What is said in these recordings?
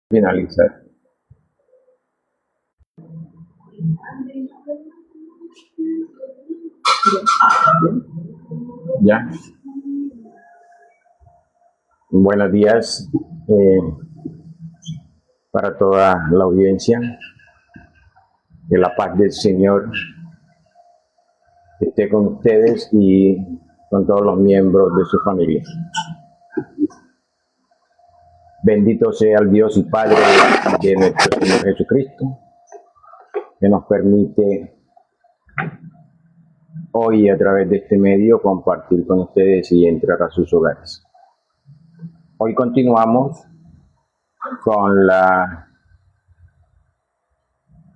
Finalizar. Ya. Buenos días para toda la audiencia. Que la paz del Señor esté con ustedes y con todos los miembros de su familia. Bendito sea el Dios y Padre de nuestro Señor Jesucristo, que nos permite hoy a través de este medio compartir con ustedes y entrar a sus hogares. Hoy continuamos con la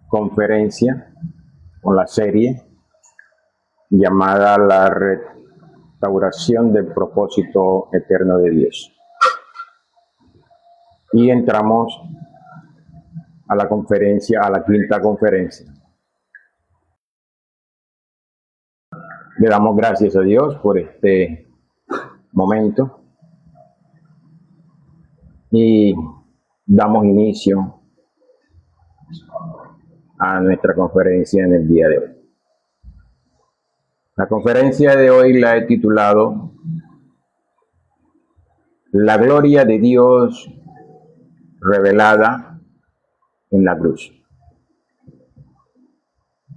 conferencia, con la serie llamada La restauración del propósito eterno de Dios. Y entramos a la conferencia, a la quinta conferencia. Le damos gracias a Dios por este momento y damos inicio a nuestra conferencia en el día de hoy. La conferencia de hoy la he titulado La gloria de Dios revelada en la cruz,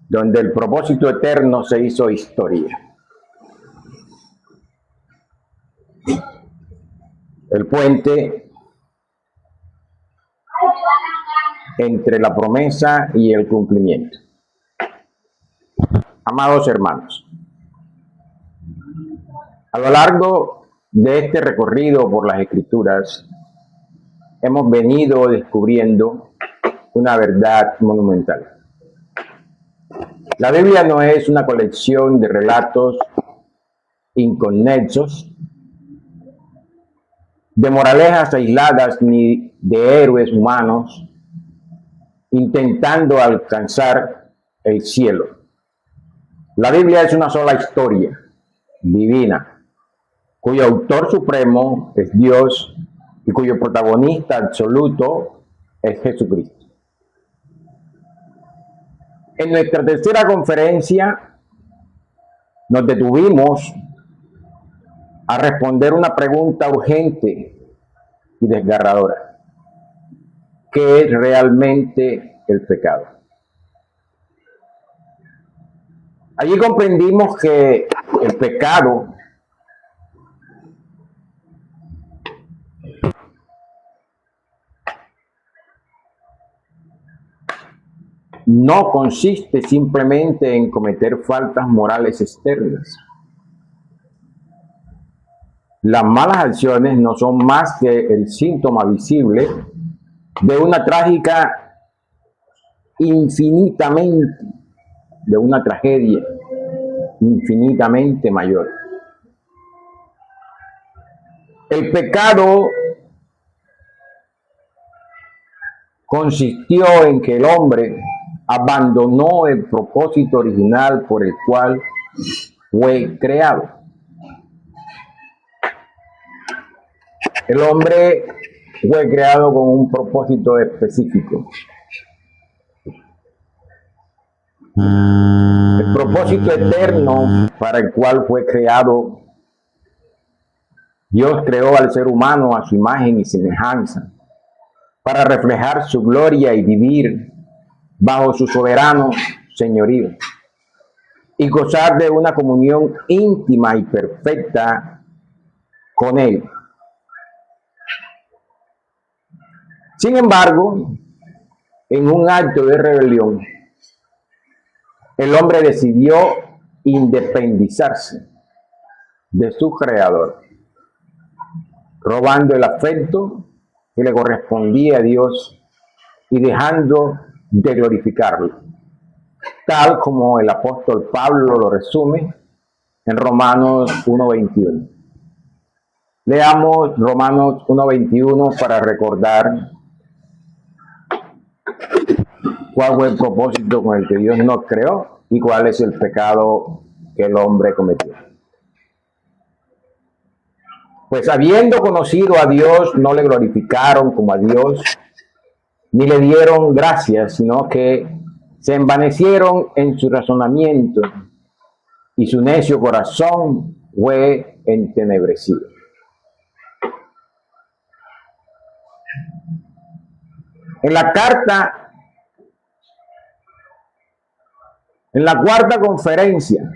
donde el propósito eterno se hizo historia. El puente entre la promesa y el cumplimiento. Amados hermanos, a lo largo de este recorrido por las Escrituras, hemos venido descubriendo una verdad monumental. La Biblia no es una colección de relatos inconexos, de moralejas aisladas ni de héroes humanos intentando alcanzar el cielo. La Biblia es una sola historia divina, cuyo autor supremo es Dios y cuyo protagonista absoluto es Jesucristo. En nuestra tercera conferencia nos detuvimos a responder una pregunta urgente y desgarradora. ¿Qué es realmente el pecado? Allí comprendimos que el pecado no consiste simplemente en cometer faltas morales externas. Las malas acciones no son más que el síntoma visible de una trágica de una tragedia infinitamente mayor. El pecado consistió en que el hombre abandonó el propósito original por el cual fue creado. El hombre fue creado con un propósito específico. El propósito eterno para el cual fue creado. Dios creó al ser humano a su imagen y semejanza, para reflejar su gloria y vivir bajo su soberano señorío, y gozar de una comunión íntima y perfecta con Él. Sin embargo, en un acto de rebelión, el hombre decidió independizarse de su creador, robando el afecto que le correspondía a Dios y dejando de glorificarlo, tal como el apóstol Pablo lo resume en Romanos 1:21. Leamos Romanos 1:21 para recordar cuál fue el propósito con el que Dios nos creó y cuál es el pecado que el hombre cometió. Pues habiendo conocido a Dios, no le glorificaron como a Dios, ni le dieron gracias, sino que se envanecieron en su razonamiento y su necio corazón fue entenebrecido. En la carta, en la cuarta conferencia,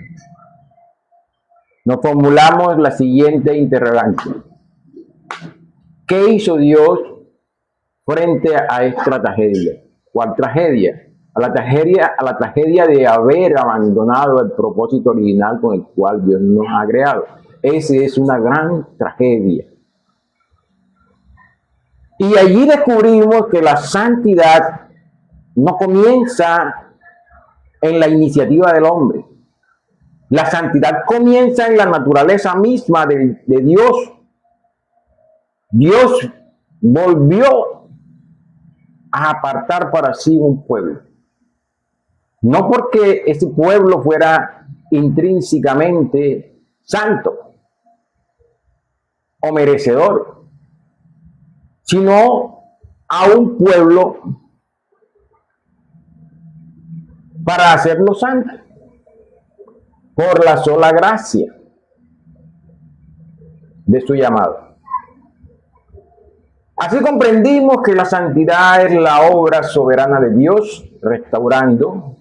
nos formulamos la siguiente interrogante: ¿qué hizo Dios frente a esta tragedia? ¿Cuál tragedia? A la tragedia de haber abandonado el propósito original con el cual Dios nos ha creado. Esa es una gran tragedia. Y allí descubrimos que la santidad no comienza en la iniciativa del hombre. La santidad comienza en la naturaleza misma de Dios. Dios volvió a apartar para sí un pueblo. No porque ese pueblo fuera intrínsecamente santo o merecedor, sino a un pueblo para hacerlo santo, por la sola gracia de su llamado. Así comprendimos que la santidad es la obra soberana de Dios, restaurando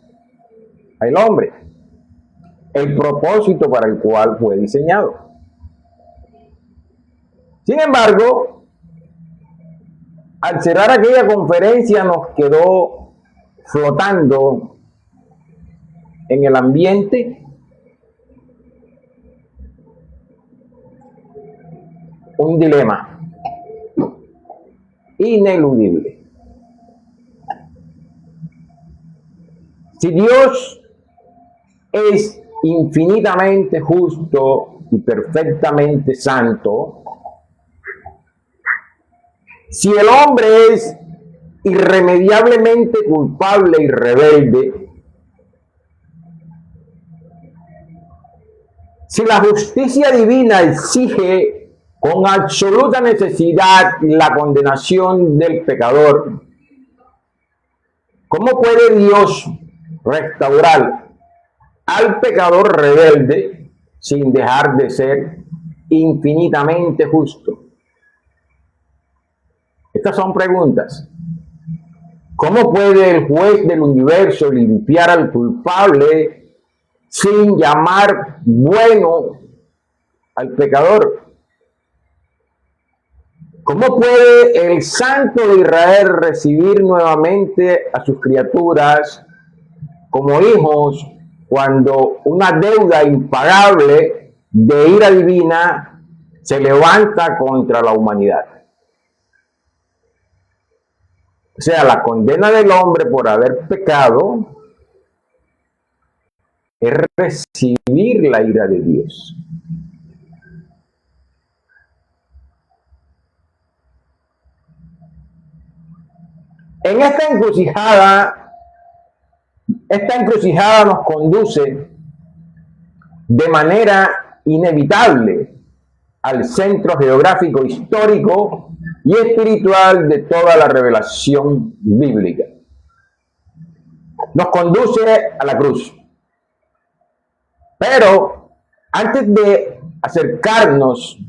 al hombre, el propósito para el cual fue diseñado. Sin embargo, al cerrar aquella conferencia nos quedó flotando en el ambiente un dilema ineludible. Si Dios es infinitamente justo y perfectamente santo, si el hombre es irremediablemente culpable y rebelde, si la justicia divina exige con absoluta necesidad la condenación del pecador, ¿cómo puede Dios restaurar al pecador rebelde sin dejar de ser infinitamente justo? Estas son preguntas. ¿Cómo puede el juez del universo limpiar al culpable sin llamar bueno al pecador? ¿Cómo puede el Santo de Israel recibir nuevamente a sus criaturas como hijos cuando una deuda impagable de ira divina se levanta contra la humanidad? O sea, la condena del hombre por haber pecado es recibir la ira de Dios. En esta encrucijada nos conduce de manera inevitable al centro geográfico, histórico y espiritual de toda la revelación bíblica. Nos conduce a la cruz. Pero antes de acercarnos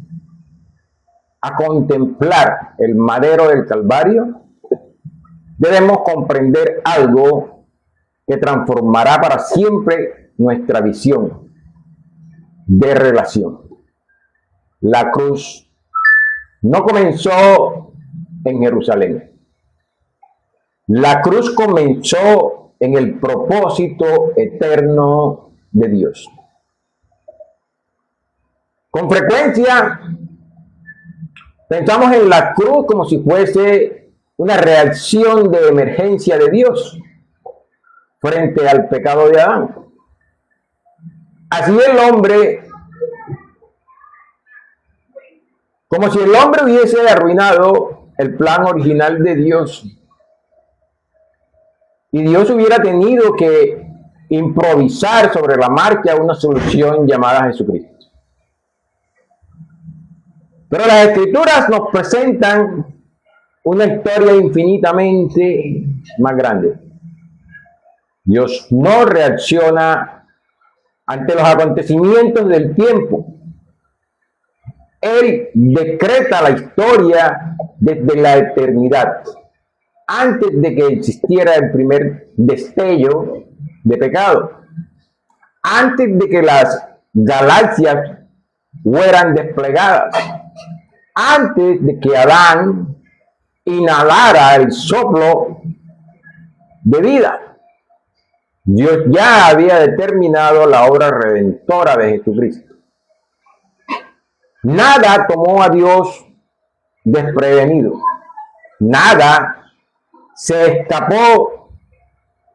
a contemplar el madero del Calvario, debemos comprender algo que transformará para siempre nuestra visión de relación. La cruz no comenzó en Jerusalén. La cruz comenzó en el propósito eterno de Dios. Con frecuencia pensamos en la cruz como si fuese una reacción de emergencia de Dios frente al pecado de Adán. Así el hombre, como si el hombre hubiese arruinado el plan original de Dios y Dios hubiera tenido que improvisar sobre la marcha una solución llamada Jesucristo. Pero las Escrituras nos presentan una historia infinitamente más grande. Dios no reacciona ante los acontecimientos del tiempo. Él decreta la historia desde la eternidad, antes de que existiera el primer destello de pecado, antes de que las galaxias fueran desplegadas, antes de que Adán inhalara el soplo de vida. Dios ya había determinado la obra redentora de Jesucristo. Nada tomó a Dios desprevenido. Nada se escapó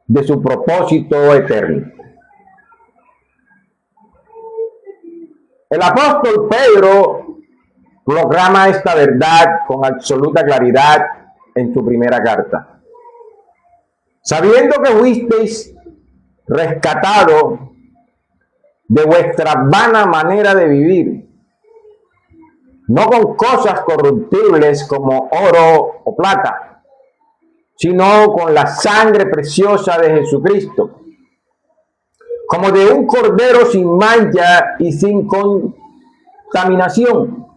de su propósito eterno. El apóstol Pedro proclama esta verdad con absoluta claridad en su primera carta. Sabiendo que fuisteis rescatados de vuestra vana manera de vivir, no con cosas corruptibles como oro o plata, sino con la sangre preciosa de Jesucristo, como de un cordero sin mancha y sin contaminación,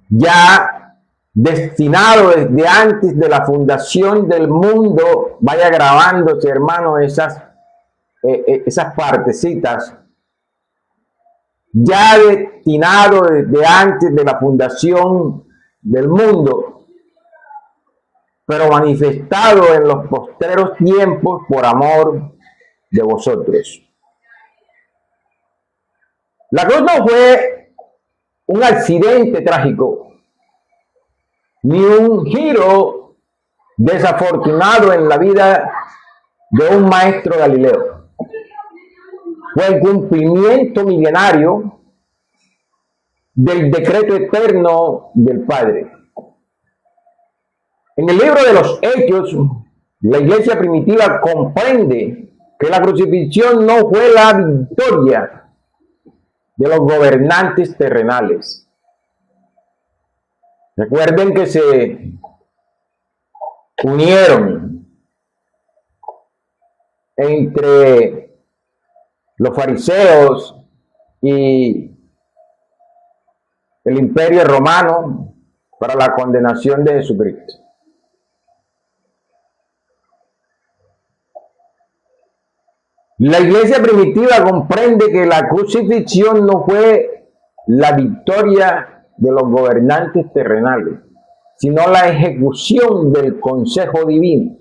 ya destinado desde antes de la fundación del mundo. Vaya grabándose, hermano, esas partecitas. Ya destinado desde antes de la fundación del mundo, pero manifestado en los postreros tiempos por amor de vosotros. La cruz no fue un accidente trágico, ni un giro desafortunado en la vida de un maestro galileo. Fue el cumplimiento milenario del decreto eterno del Padre. En el libro de los Hechos, la iglesia primitiva comprende que la crucifixión no fue la victoria de los gobernantes terrenales. Recuerden que se unieron entre los fariseos y el imperio romano para la condenación de Jesucristo. La iglesia primitiva comprende que la crucifixión no fue la victoria de los gobernantes terrenales, sino la ejecución del consejo divino.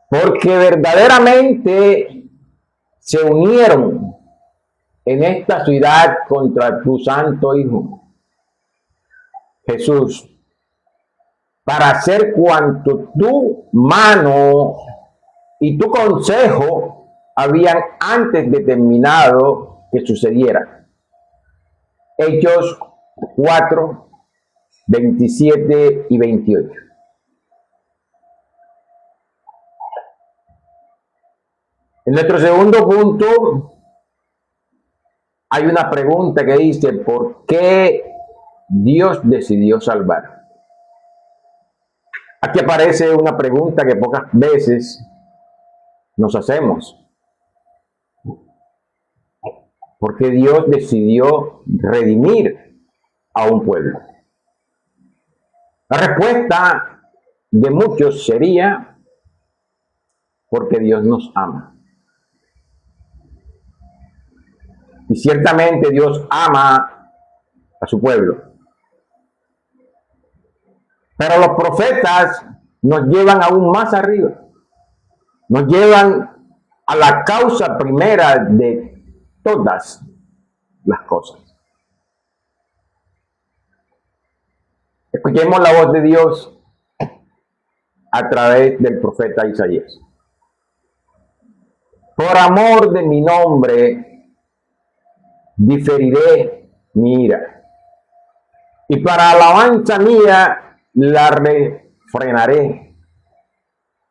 Porque verdaderamente se unieron en esta ciudad contra tu santo Hijo, Jesús, para hacer cuanto tu mano y tu consejo habían antes determinado que sucediera. Hechos 4, 27 y 28. En nuestro segundo punto hay una pregunta que dice: ¿por qué Dios decidió salvar? Aquí aparece una pregunta que pocas veces nos hacemos. ¿Por qué Dios decidió redimir a un pueblo? La respuesta de muchos sería: porque Dios nos ama. Y ciertamente Dios ama a su pueblo. Pero los profetas nos llevan aún más arriba. Nos llevan a la causa primera de todas las cosas. Escuchemos la voz de Dios a través del profeta Isaías. Por amor de mi nombre diferiré mi ira, y para alabanza mía la refrenaré,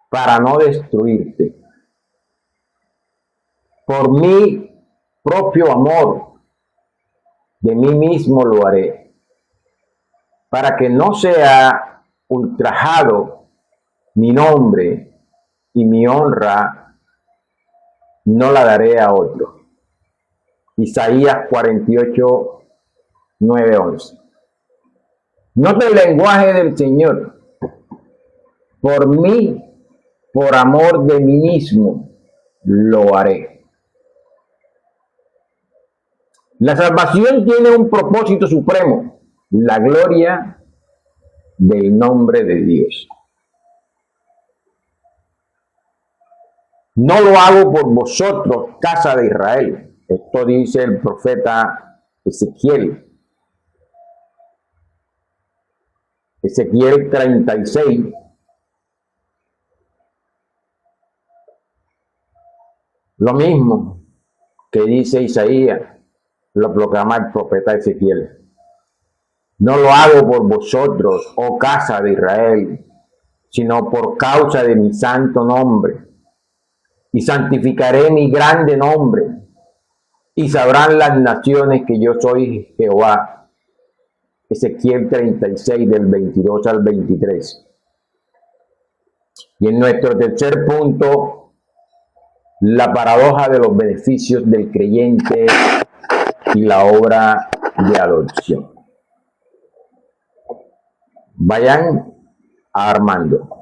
para no destruirte. Por mi propio amor de mí mismo lo haré, para que no sea ultrajado mi nombre, y mi honra no la daré a otro. Isaías 48, 9, 11. Nota el lenguaje del Señor. Por mí, por amor de mí mismo, lo haré. La salvación tiene un propósito supremo, la gloria del nombre de Dios. No lo hago por vosotros, casa de Israel. Esto dice el profeta Ezequiel. Ezequiel 36. Lo mismo que dice Isaías, lo proclama el profeta Ezequiel. No lo hago por vosotros, oh casa de Israel, sino por causa de mi santo nombre. Y santificaré mi grande nombre, y sabrán las naciones que yo soy Jehová. Ezequiel 36, del 22 al 23. Y en nuestro tercer punto, la paradoja de los beneficios del creyente y la obra de adopción. Vayan armando.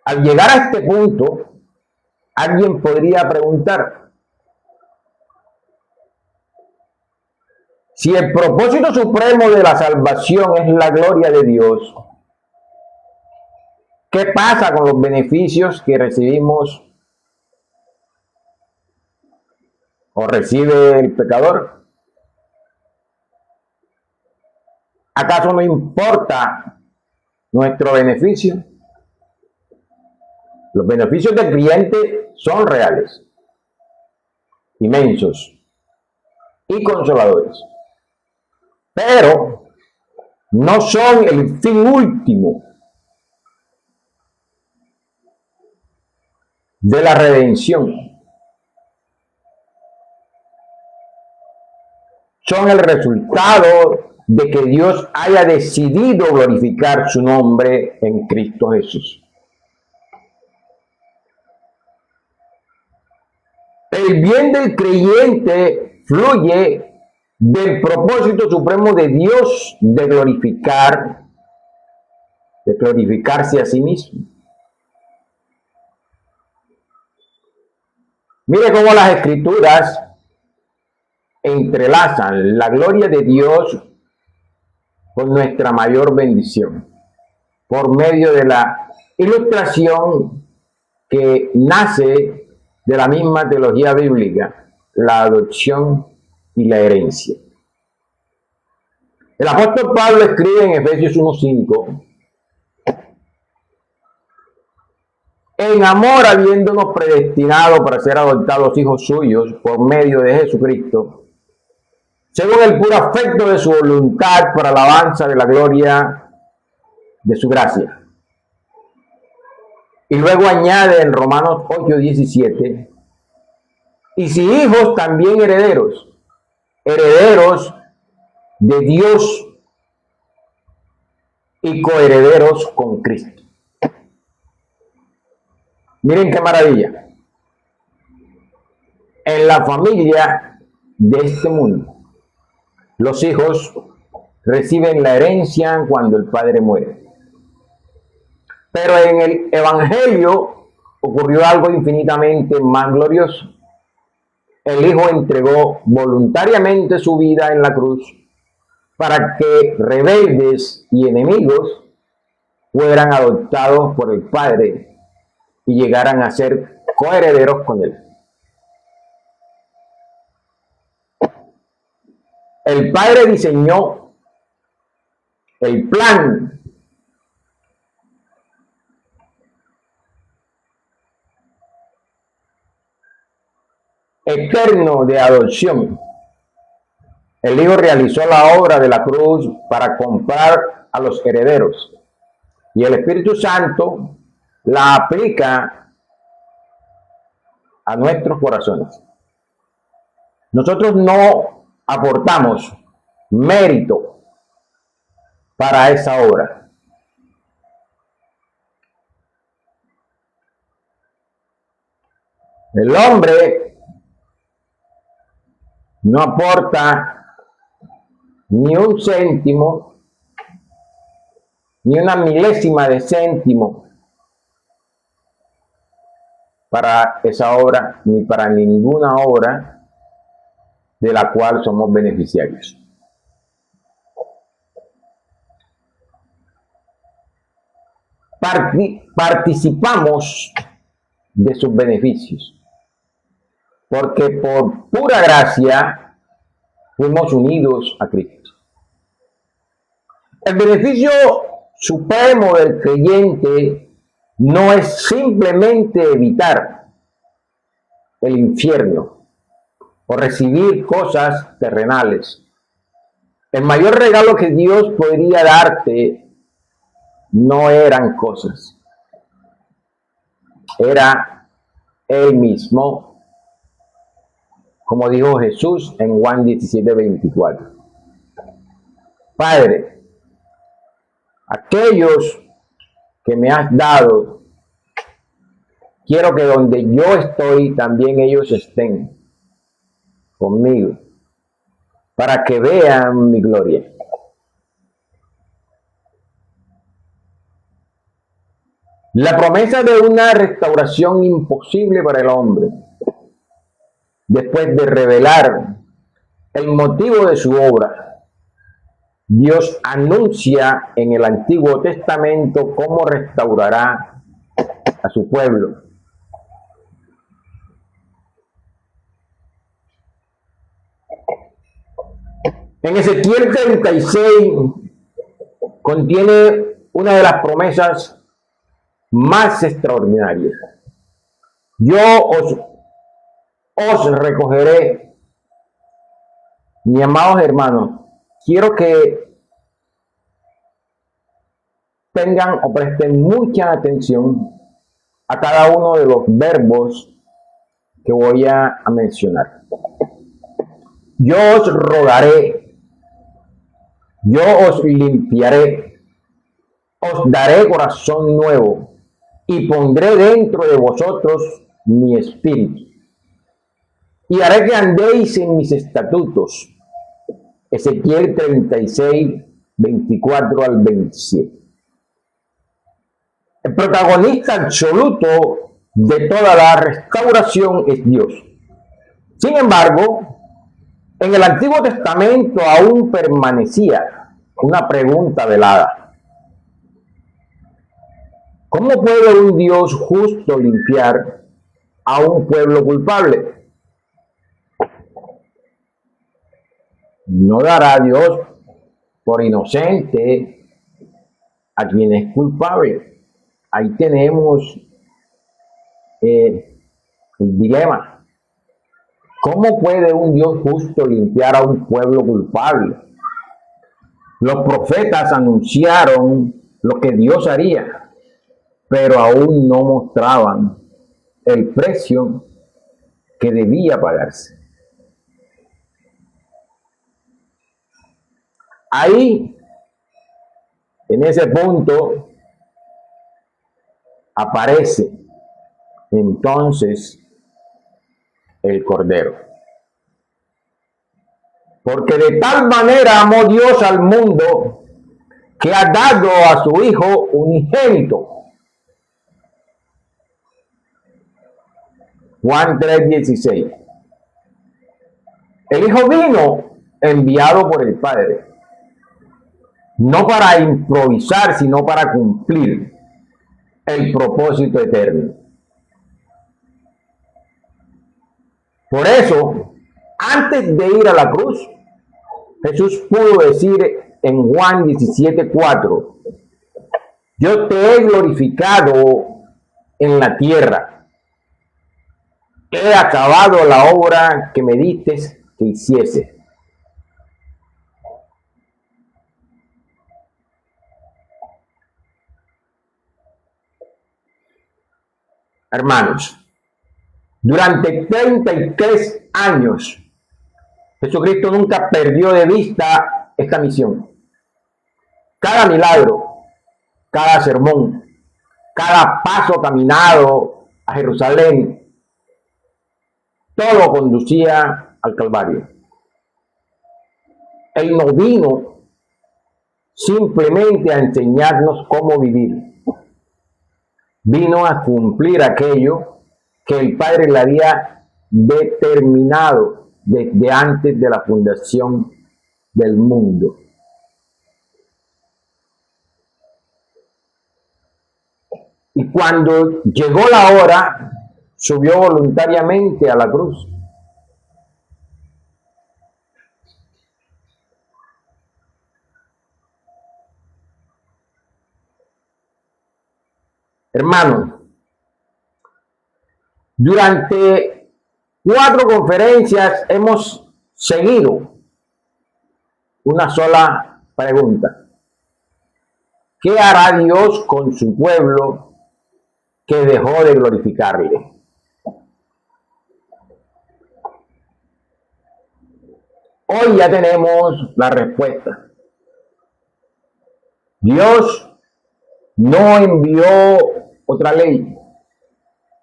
Al llegar a este punto, alguien podría preguntar, si el propósito supremo de la salvación es la gloria de Dios, ¿qué pasa con los beneficios que recibimos o recibe el pecador? ¿Acaso no importa nuestro beneficio? Los beneficios del creyente son reales, inmensos y consoladores, pero no son el fin último de la redención. Son el resultado de que Dios haya decidido glorificar su nombre en Cristo Jesús. El bien del creyente fluye del propósito supremo de Dios de glorificarse a sí mismo. Mire cómo las Escrituras entrelazan la gloria de Dios con nuestra mayor bendición, por medio de la ilustración que nace de la misma teología bíblica, la adopción y la herencia. El apóstol Pablo escribe en Efesios 1:5, en amor habiéndonos predestinado para ser adoptados hijos suyos por medio de Jesucristo, según el puro afecto de su voluntad, para alabanza de la gloria de su gracia. Y luego añade en Romanos 8:17, y si hijos, también herederos, herederos de Dios y coherederos con Cristo. Miren qué maravilla. En la familia de este mundo, los hijos reciben la herencia cuando el padre muere. Pero en el Evangelio ocurrió algo infinitamente más glorioso. El Hijo entregó voluntariamente su vida en la cruz para que rebeldes y enemigos fueran adoptados por el Padre y llegaran a ser coherederos con Él. El Padre diseñó el plan eterno de adopción. El Hijo realizó la obra de la cruz para comprar a los herederos, y el Espíritu Santo la aplica a nuestros corazones. Nosotros no aportamos mérito para esa obra. El hombre no aporta ni un céntimo, ni una milésima de céntimo para esa obra, ni para ninguna obra de la cual somos beneficiarios. Participamos de sus beneficios, porque por pura gracia fuimos unidos a Cristo. El beneficio supremo del creyente no es simplemente evitar el infierno o recibir cosas terrenales. El mayor regalo que Dios podría darte no eran cosas, era Él mismo, como dijo Jesús en Juan 17:24. Padre, aquellos que me has dado, quiero que donde yo estoy, también ellos estén conmigo, para que vean mi gloria. La promesa de una restauración imposible para el hombre, después de revelar el motivo de su obra, Dios anuncia en el Antiguo Testamento cómo restaurará a su pueblo. En Ezequiel 36 contiene una de las promesas más extraordinarias. Yo os recogeré. Mis amados hermanos, quiero que tengan o presten mucha atención a cada uno de los verbos que voy a mencionar. Yo os rodaré, yo os limpiaré, os daré corazón nuevo y pondré dentro de vosotros mi espíritu. Y haré que andéis en mis estatutos. Ezequiel 36, 24 al 27. El protagonista absoluto de toda la restauración es Dios. Sin embargo, en el Antiguo Testamento aún permanecía una pregunta velada. ¿Cómo puede un Dios justo limpiar a un pueblo culpable? No dará Dios por inocente a quien es culpable. Ahí tenemos el dilema. ¿Cómo puede un Dios justo limpiar a un pueblo culpable? Los profetas anunciaron lo que Dios haría, pero aún no mostraban el precio que debía pagarse. Ahí, en ese punto, aparece entonces el Cordero. Porque de tal manera amó Dios al mundo que ha dado a su Hijo unigénito. Juan 3:16. El Hijo vino enviado por el Padre, no para improvisar, sino para cumplir el propósito eterno. Por eso, antes de ir a la cruz, Jesús pudo decir en Juan 17:4, yo te he glorificado en la tierra. He acabado la obra que me diste que hiciese. Hermanos, durante 33 años Jesucristo nunca perdió de vista esta misión. Cada milagro, cada sermón, cada paso caminado a Jerusalén, todo conducía al Calvario. Él no vino simplemente a enseñarnos cómo vivir. Vino a cumplir aquello que el Padre le había determinado desde antes de la fundación del mundo. Y cuando llegó la hora, subió voluntariamente a la cruz. Hermano, durante 4 conferencias hemos seguido una sola pregunta. ¿Qué hará Dios con su pueblo que dejó de glorificarle? Hoy ya tenemos la respuesta. Dios no envió otra ley.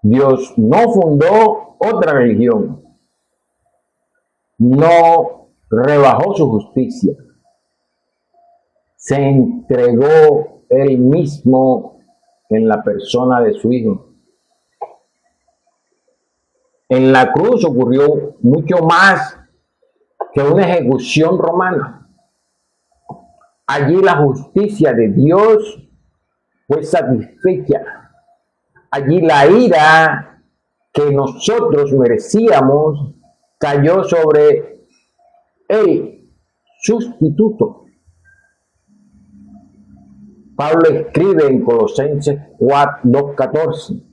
Dios no fundó otra religión. No rebajó su justicia. Se entregó él mismo en la persona de su Hijo. En la cruz ocurrió mucho más que una ejecución romana. Allí la justicia de Dios fue satisfecha. Allí la ira que nosotros merecíamos cayó sobre el sustituto. Pablo escribe en Colosenses 2:14,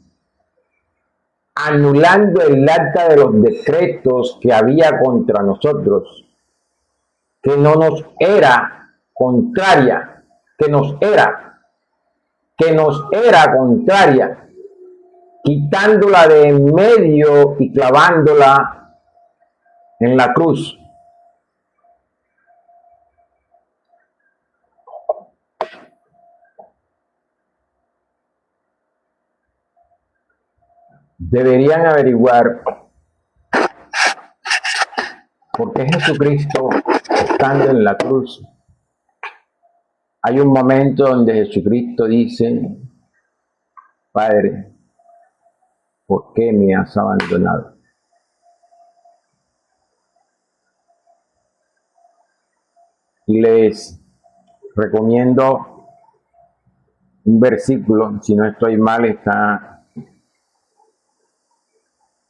anulando el acta de los decretos que había contra nosotros, que no nos era contraria, que nos era contraria, quitándola de en medio y clavándola en la cruz. Deberían averiguar por qué Jesucristo, estando en la cruz, hay un momento donde Jesucristo dice: Padre, ¿por qué me has abandonado? Y les recomiendo un versículo, si no estoy mal, está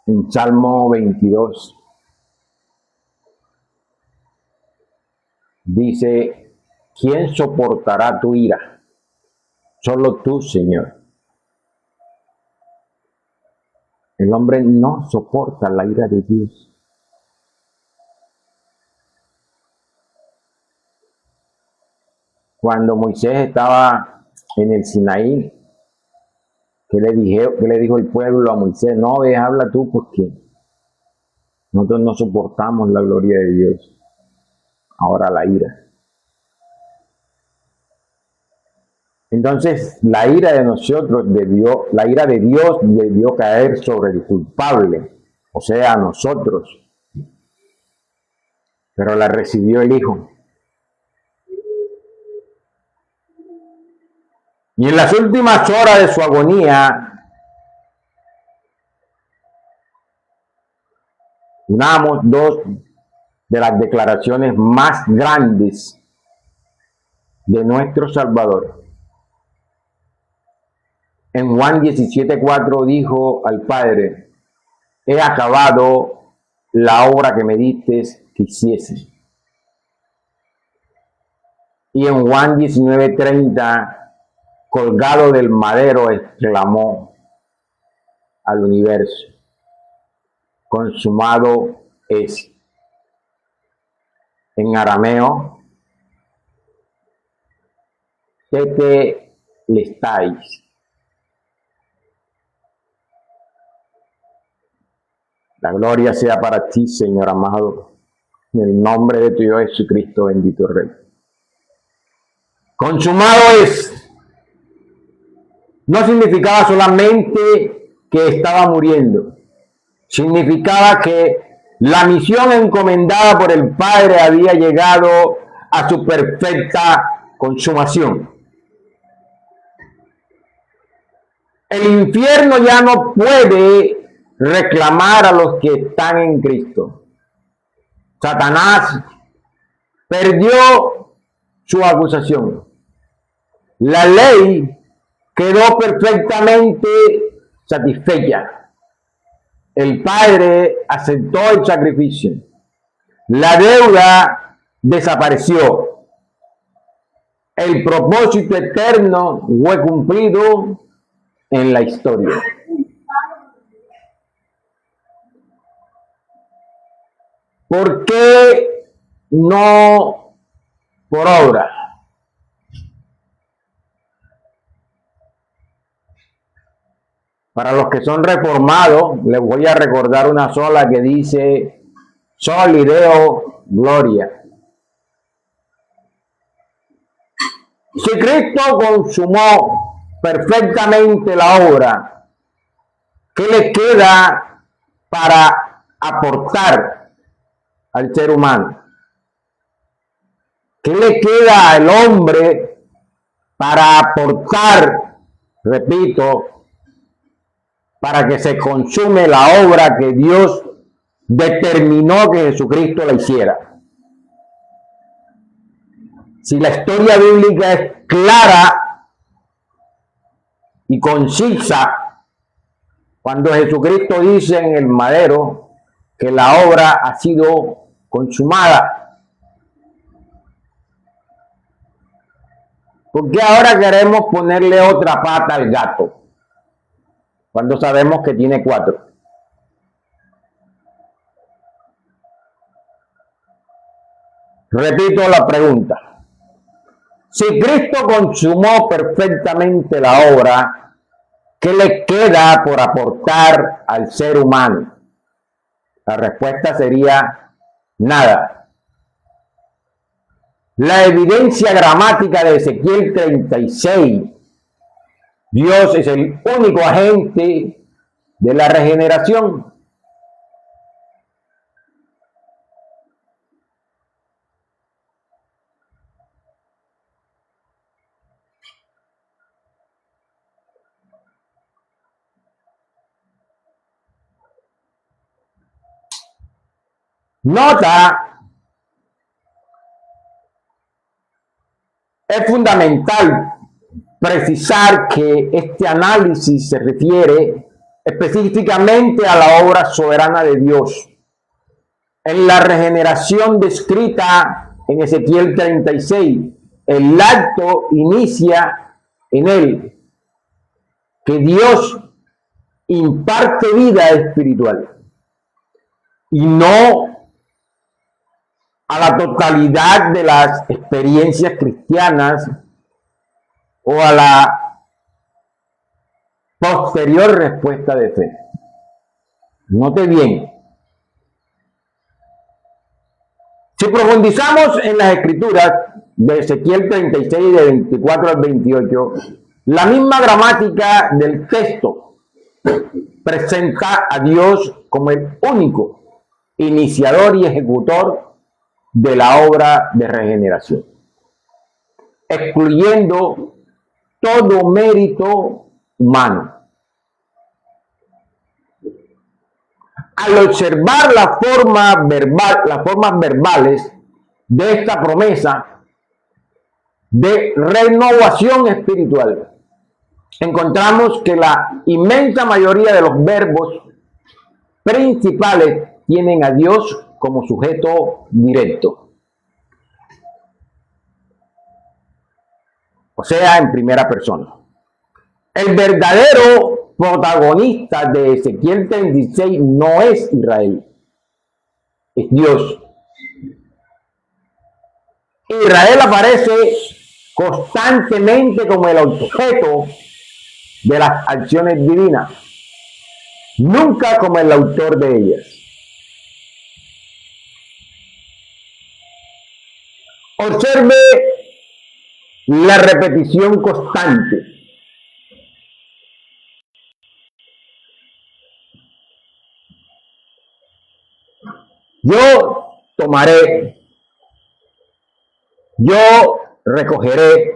en Salmo 22. Dice: ¿quién soportará tu ira? Solo tú, Señor. El hombre no soporta la ira de Dios. Cuando Moisés estaba en el Sinaí, ¿qué le dijo el pueblo a Moisés? No, habla tú, porque nosotros no soportamos la gloria de Dios. Ahora la ira. Entonces, la ira de Dios debió caer sobre el culpable, o sea, nosotros. Pero la recibió el Hijo. Y en las últimas horas de su agonía, unamos dos de las declaraciones más grandes de nuestro Salvador. En Juan 17:4 dijo al Padre: he acabado la obra que me diste que hiciese. Y en Juan 19:30, colgado del madero, exclamó al universo: consumado es. En arameo, tetelestai. La gloria sea para ti, Señor amado. En el nombre de tu Dios Jesucristo, bendito Rey. Consumado es. No significaba solamente que estaba muriendo. Significaba que la misión encomendada por el Padre había llegado a su perfecta consumación. El infierno ya no puede reclamar a los que están en Cristo. Satanás perdió su acusación. La ley quedó perfectamente satisfecha. El Padre aceptó el sacrificio. La deuda desapareció. El propósito eterno fue cumplido en la historia. ¿Por qué no por obra? Para los que son reformados, les voy a recordar una sola que dice: Soli Deo Gloria. Si Cristo consumó perfectamente la obra, ¿qué le queda para aportar al ser humano? ¿Qué le queda al hombre para aportar, repito, para que se consume la obra que Dios determinó que Jesucristo la hiciera? Si la historia bíblica es clara y concisa, cuando Jesucristo dice en el madero que la obra ha sido consumada, ¿por qué ahora queremos ponerle otra pata al gato cuando sabemos que tiene 4? Repito la pregunta. Si Cristo consumó perfectamente la obra, ¿qué le queda por aportar al ser humano? La respuesta sería nada. La evidencia gramática de Ezequiel 36, Dios es el único agente de la regeneración. Nota, es fundamental precisar que este análisis se refiere específicamente a la obra soberana de Dios. En la regeneración descrita en Ezequiel 36, el acto inicia en él, que Dios imparte vida espiritual y no a la totalidad de las experiencias cristianas o a la posterior respuesta de fe. Note bien. Si profundizamos en las escrituras de Ezequiel 36, de 24 al 28, la misma gramática del texto presenta a Dios como el único iniciador y ejecutor de la obra de regeneración, excluyendo todo mérito humano. Al observar las formas verbales de esta promesa de renovación espiritual, encontramos que la inmensa mayoría de los verbos principales tienen a Dios como sujeto directo, o sea, en primera persona. El verdadero protagonista de Ezequiel 36 no es Israel, es Dios. Israel aparece constantemente como el objeto de las acciones divinas, nunca como el autor de ellas. Observe la repetición constante. Yo tomaré, yo recogeré,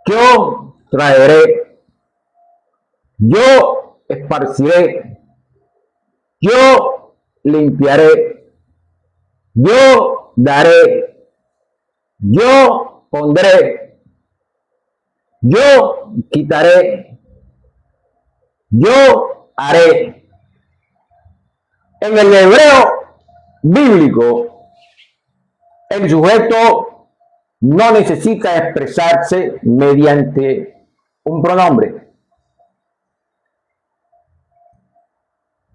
yo traeré, yo esparciré, yo limpiaré, yo daré, yo pondré, yo quitaré, yo haré. En el hebreo bíblico, el sujeto no necesita expresarse mediante un pronombre.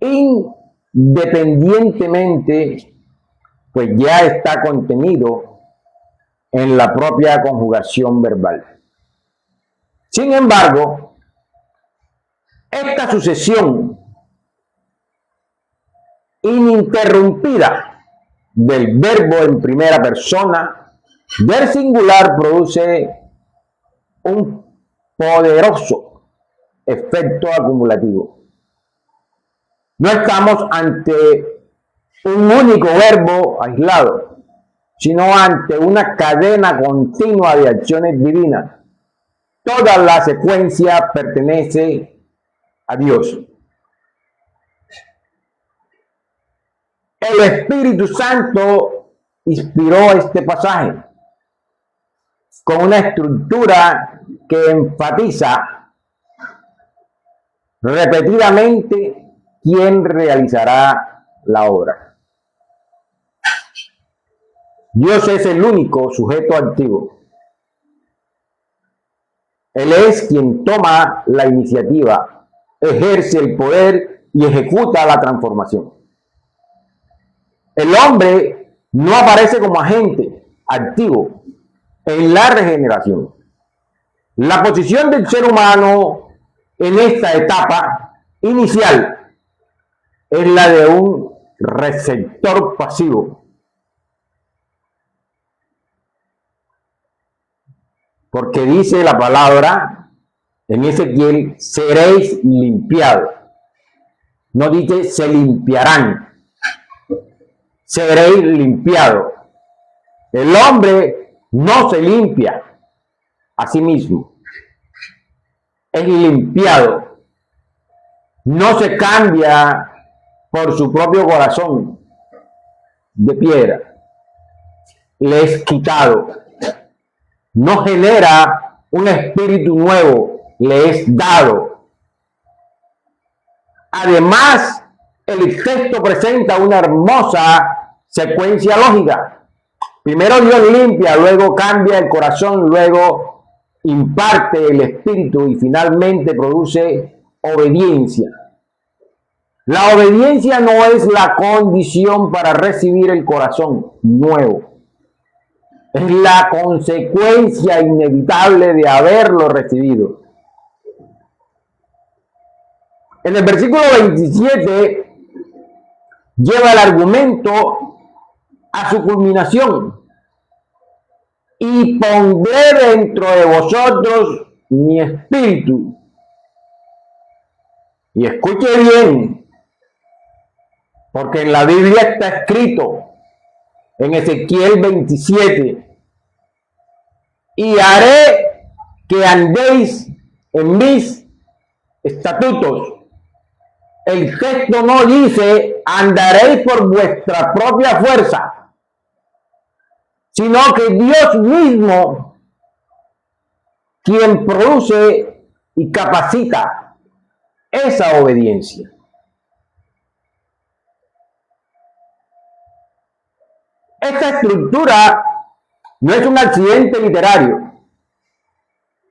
Independientemente, pues ya está contenido en la propia conjugación verbal. Sin embargo, esta sucesión ininterrumpida del verbo en primera persona del singular produce un poderoso efecto acumulativo. No estamos ante un único verbo aislado, sino ante una cadena continua de acciones divinas. Toda la secuencia pertenece a Dios. El Espíritu Santo inspiró este pasaje con una estructura que enfatiza repetidamente quién realizará la obra. Dios es el único sujeto activo. Él es quien toma la iniciativa, ejerce el poder y ejecuta la transformación. El hombre no aparece como agente activo en la regeneración. La posición del ser humano en esta etapa inicial es la de un receptor pasivo. Porque dice la palabra en Ezequiel, seréis limpiados. No dice se limpiarán. Seréis limpiados. El hombre no se limpia a sí mismo. Es limpiado. No se cambia por su propio corazón de piedra. Le es quitado. No genera un espíritu nuevo. Le es dado. Además, el texto presenta una hermosa secuencia lógica. Primero Dios limpia, luego cambia el corazón, luego imparte el espíritu y finalmente produce obediencia. La obediencia no es la condición para recibir el corazón nuevo. Es la consecuencia inevitable de haberlo recibido. En el versículo 27 lleva el argumento a su culminación. Y pondré dentro de vosotros mi espíritu. Y escuche bien, porque en la Biblia está escrito en Ezequiel 27, y haré que andéis en mis estatutos. El texto no dice andaréis por vuestra propia fuerza, sino que Dios mismo quien produce y capacita esa obediencia. Esta estructura no es un accidente literario,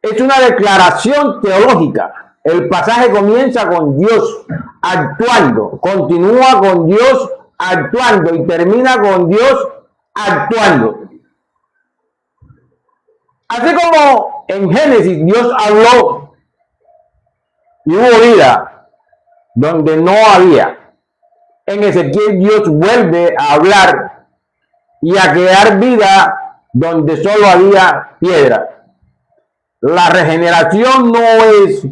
es una declaración teológica. El pasaje comienza con Dios actuando, continúa con Dios actuando y termina con Dios actuando. Así como en Génesis Dios habló y hubo vida donde no había, en Ezequiel Dios vuelve a hablar y a crear vida donde solo había piedra. La regeneración no es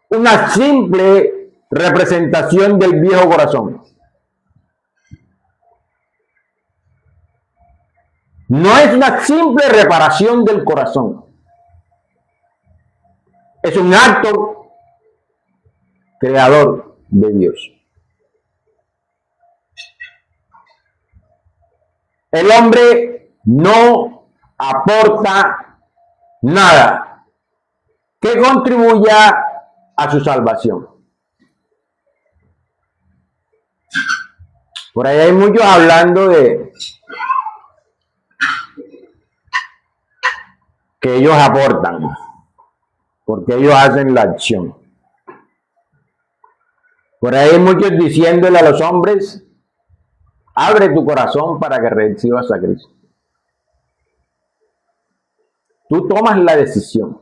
una simple representación del viejo corazón. No es una simple reparación del corazón. Es un acto creador de Dios. El hombre no aporta nada que contribuya a su salvación. Por ahí hay muchos hablando de que ellos aportan, porque ellos hacen la acción. Por ahí hay muchos diciéndole a los hombres, abre tu corazón para que recibas a Cristo. Tú tomas la decisión.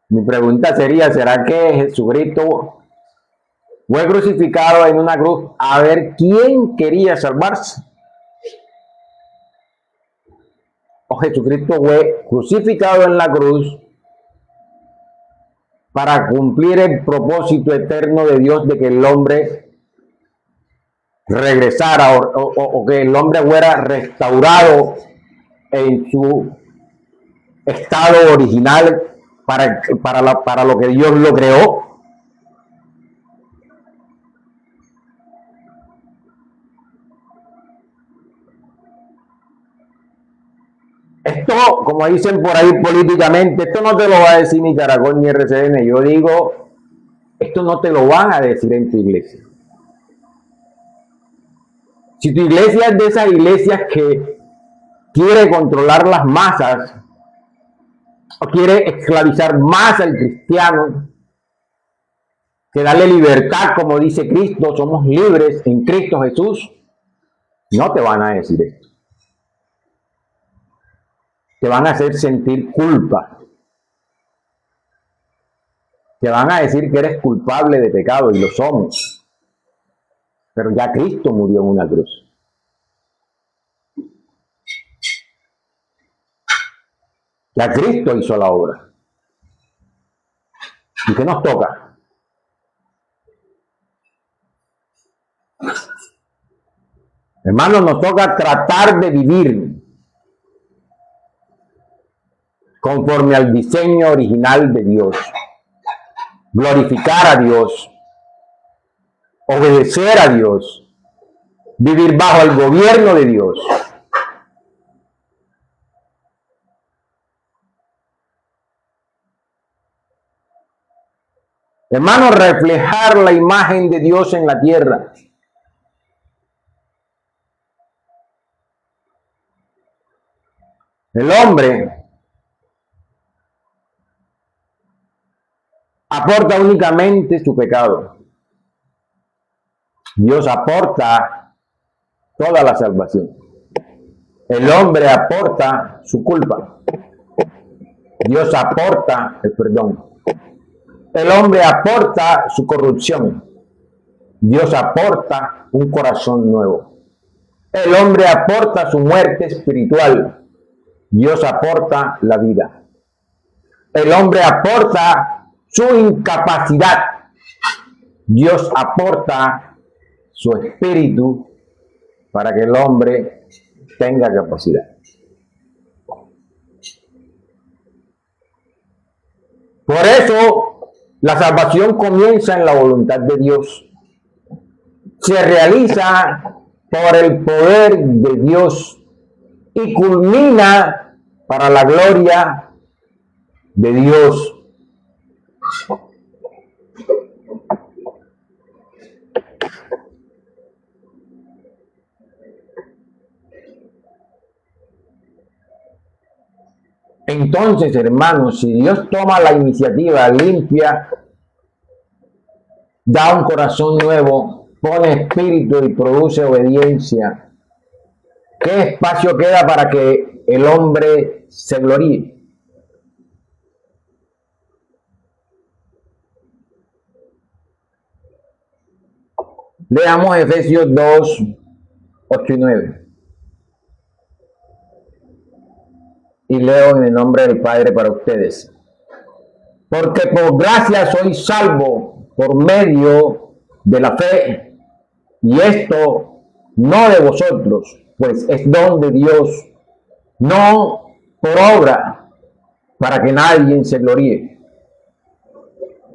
Mi pregunta sería, ¿será que Jesucristo fue crucificado en una cruz a ver quién quería salvarse? ¿O Jesucristo fue crucificado en la cruz para cumplir el propósito eterno de Dios de que el hombre regresara o que el hombre fuera restaurado en su estado original para lo que Dios lo creó? Esto, como dicen por ahí políticamente, esto no te lo va a decir ni Caracol ni RCN. Yo digo, esto no te lo van a decir en tu iglesia. Si tu iglesia es de esas iglesias que quiere controlar las masas o quiere esclavizar más al cristiano, que darle libertad, como dice Cristo, somos libres en Cristo Jesús, no te van a decir esto. Te van a hacer sentir culpa. Te van a decir que eres culpable de pecado, y lo somos. Pero ya Cristo murió en una cruz. Ya Cristo hizo la obra. ¿Y qué nos toca? Hermanos, nos toca tratar de vivir conforme al diseño original de Dios. Glorificar a Dios. Obedecer a Dios. Vivir bajo el gobierno de Dios. Hermanos, reflejar la imagen de Dios en la tierra. El hombre aporta únicamente su pecado. Dios aporta toda la salvación. El hombre aporta su culpa. Dios aporta el perdón. El hombre aporta su corrupción. Dios aporta un corazón nuevo. El hombre aporta su muerte espiritual. Dios aporta la vida. El hombre aporta su incapacidad. Dios aporta su espíritu para que el hombre tenga capacidad. Por eso, la salvación comienza en la voluntad de Dios. Se realiza por el poder de Dios y culmina para la gloria de Dios. Entonces, hermanos, si Dios toma la iniciativa, limpia, da un corazón nuevo, pone espíritu y produce obediencia, ¿qué espacio queda para que el hombre se gloríe? Leamos Efesios 2, 8 y 9. y leo en el nombre del Padre para ustedes. Porque por gracia sois salvo por medio de la fe, y esto no de vosotros, pues es don de Dios, no por obra, para que nadie se gloríe.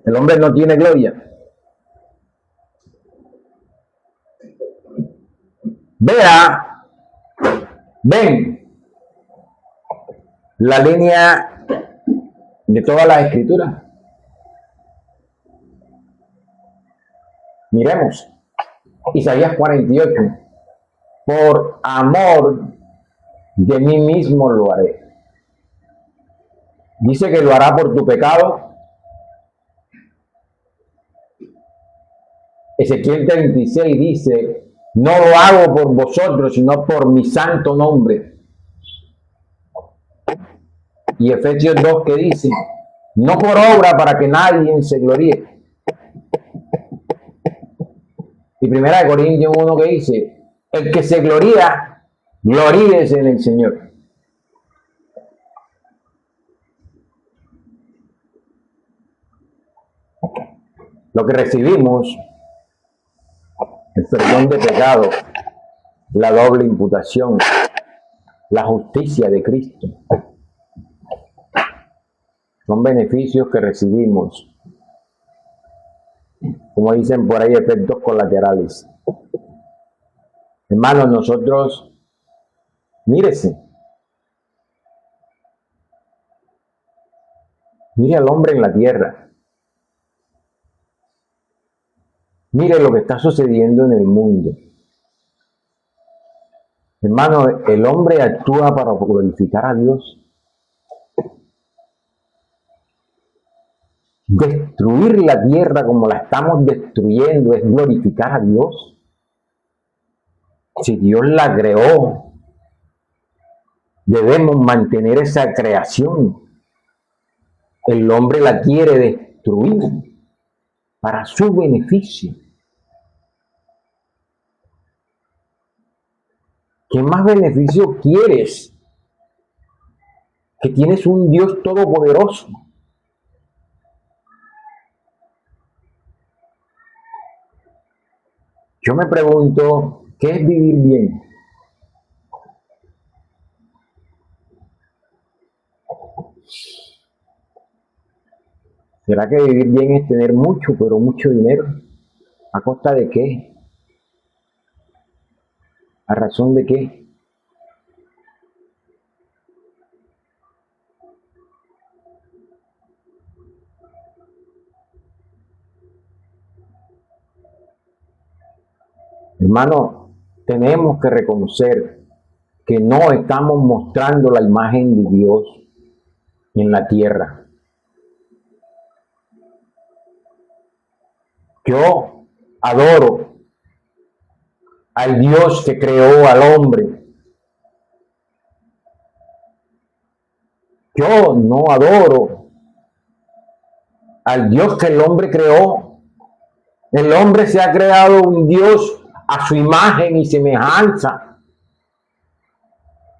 El hombre no tiene gloria. Ven la línea de todas las escrituras. Miremos Isaías 48. Por amor de mí mismo lo haré. Dice que lo hará por tu pecado. Ezequiel 36 dice, no lo hago por vosotros, sino por mi santo nombre. Y Efesios 2 que dice, no por obra para que nadie se gloríe. Y 1 Corintios 1 que dice, el que se gloría, gloríese en el Señor. Lo que recibimos, el perdón de pecado, la doble imputación, la justicia de Cristo, son beneficios que recibimos, como dicen por ahí, efectos colaterales. Hermanos, nosotros, mírese, mire al hombre en la tierra. Mire lo que está sucediendo en el mundo. Hermano, el hombre actúa para glorificar a Dios. Destruir la tierra como la estamos destruyendo es glorificar a Dios. Si Dios la creó, debemos mantener esa creación. El hombre la quiere destruir para su beneficio. ¿Qué más beneficio quieres? Que tienes un Dios todopoderoso. Yo me pregunto, ¿qué es vivir bien? ¿Será que vivir bien es tener mucho, pero mucho dinero? ¿A costa de qué? ¿A razón de qué? Hermano, tenemos que reconocer que no estamos mostrando la imagen de Dios en la tierra. Yo adoro al Dios que creó al hombre. Yo no adoro al Dios que el hombre creó. El hombre se ha creado un Dios a su imagen y semejanza.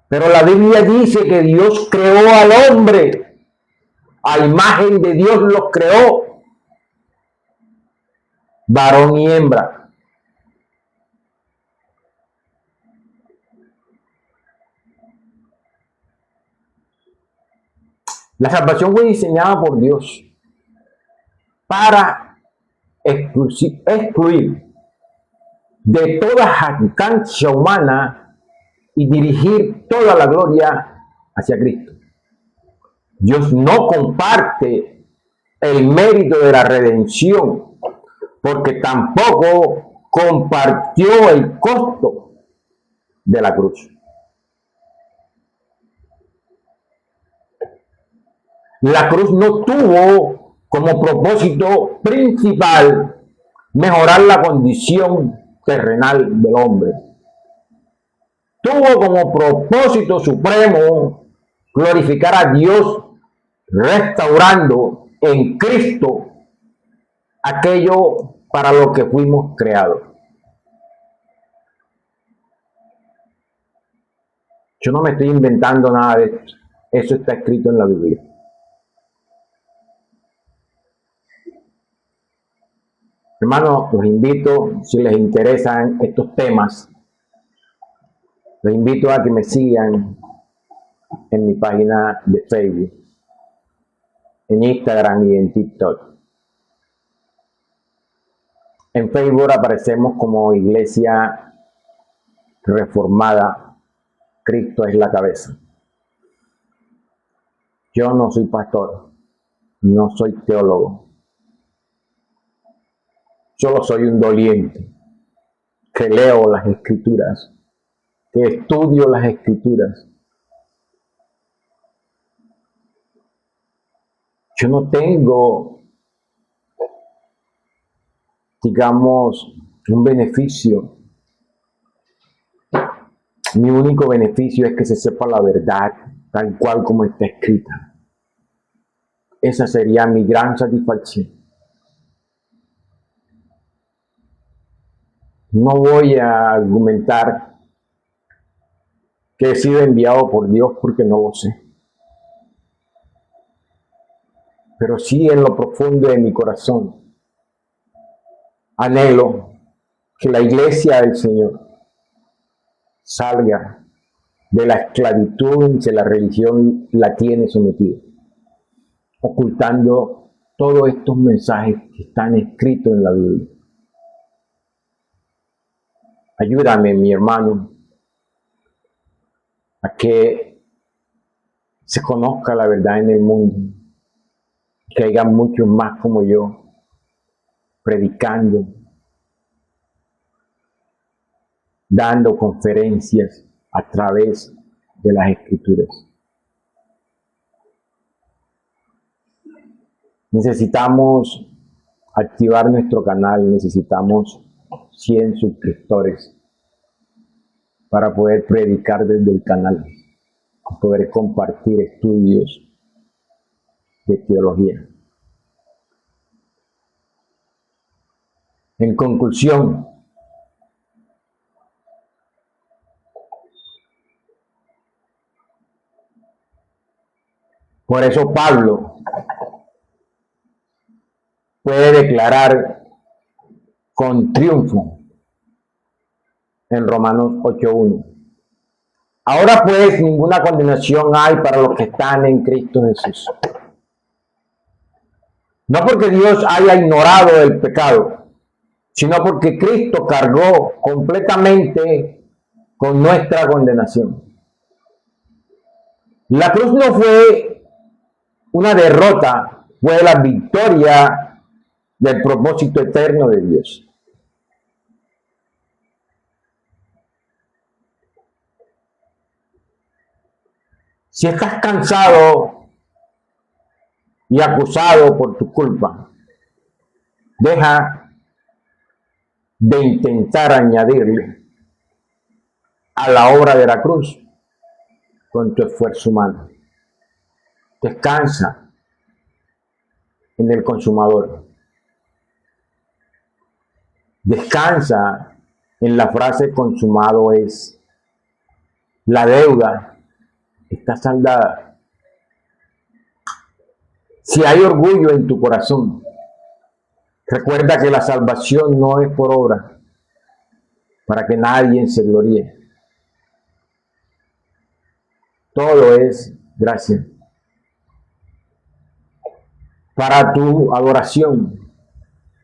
Pero la Biblia dice que Dios creó al hombre. A imagen de Dios los creó. Varón y hembra. La salvación fue diseñada por Dios para excluir de toda jactancia humana y dirigir toda la gloria hacia Cristo. Dios no comparte el mérito de la redención, porque tampoco compartió el costo de la cruz. La cruz no tuvo como propósito principal mejorar la condición terrenal del hombre. Tuvo como propósito supremo glorificar a Dios restaurando en Cristo aquello para lo que fuimos creados. Yo no me estoy inventando nada de esto. Eso está escrito en la Biblia. Hermanos, los invito, si les interesan estos temas, los invito a que me sigan en mi página de Facebook, en Instagram y en TikTok. En Facebook aparecemos como Iglesia Reformada, Cristo es la cabeza. Yo no soy pastor, no soy teólogo. Solo soy un doliente que leo las Escrituras, que estudio las Escrituras. Yo no tengo, digamos, un beneficio. Mi único beneficio es que se sepa la verdad, tal cual como está escrita. Esa sería mi gran satisfacción. No voy a argumentar que he sido enviado por Dios porque no lo sé. Pero sí en lo profundo de mi corazón anhelo que la iglesia del Señor salga de la esclavitud en que la religión la tiene sometida, ocultando todos estos mensajes que están escritos en la Biblia. Ayúdame, mi hermano, a que se conozca la verdad en el mundo, que haya muchos más como yo, predicando, dando conferencias a través de las Escrituras. Necesitamos activar nuestro canal, necesitamos 100 suscriptores para poder predicar desde el canal, poder compartir estudios de teología. En conclusión, por eso Pablo puede declarar con triunfo en Romanos 8:1. Ahora pues ninguna condenación hay para los que están en Cristo Jesús. No porque Dios haya ignorado el pecado, sino porque Cristo cargó completamente con nuestra condenación. La cruz no fue una derrota, fue la victoria del propósito eterno de Dios. Si estás cansado y acusado por tu culpa, deja de intentar añadirle a la obra de la cruz con tu esfuerzo humano. Descansa en el consumador. Descansa en la frase consumado es. La deuda está saldada. Si hay orgullo en tu corazón, recuerda que la salvación no es por obra, para que nadie se gloríe. Todo es gracia. Para tu adoración,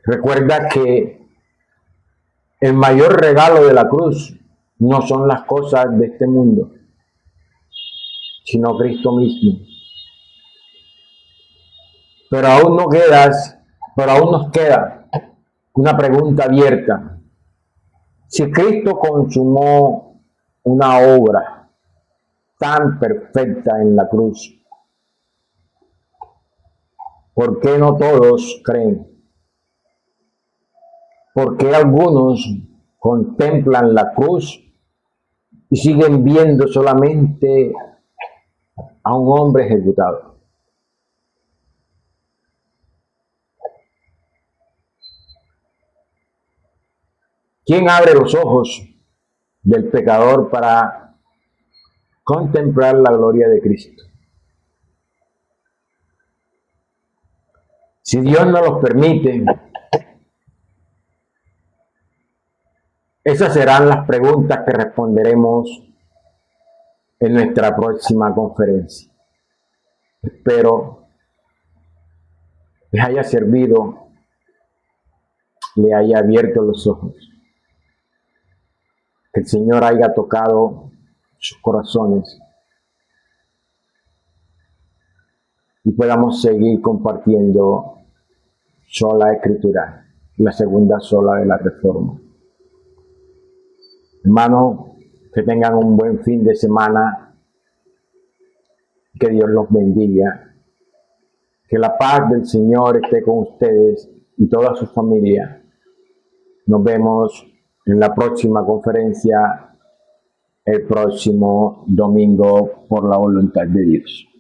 recuerda que el mayor regalo de la cruz no son las cosas de este mundo, sino Cristo mismo. Pero aún nos queda una pregunta abierta. Si Cristo consumó una obra tan perfecta en la cruz, ¿por qué no todos creen? ¿Por qué algunos contemplan la cruz y siguen viendo solamente a un hombre ejecutado? ¿Quién abre los ojos del pecador para contemplar la gloria de Cristo? Si Dios nos lo permite, esas serán las preguntas que responderemos en nuestra próxima conferencia. Espero les haya servido, le haya abierto los ojos, que el Señor haya tocado sus corazones y podamos seguir compartiendo sola escritura, la segunda sola de la Reforma. Hermanos, que tengan un buen fin de semana, que Dios los bendiga, que la paz del Señor esté con ustedes y toda su familia. Nos vemos en la próxima conferencia el próximo domingo por la voluntad de Dios.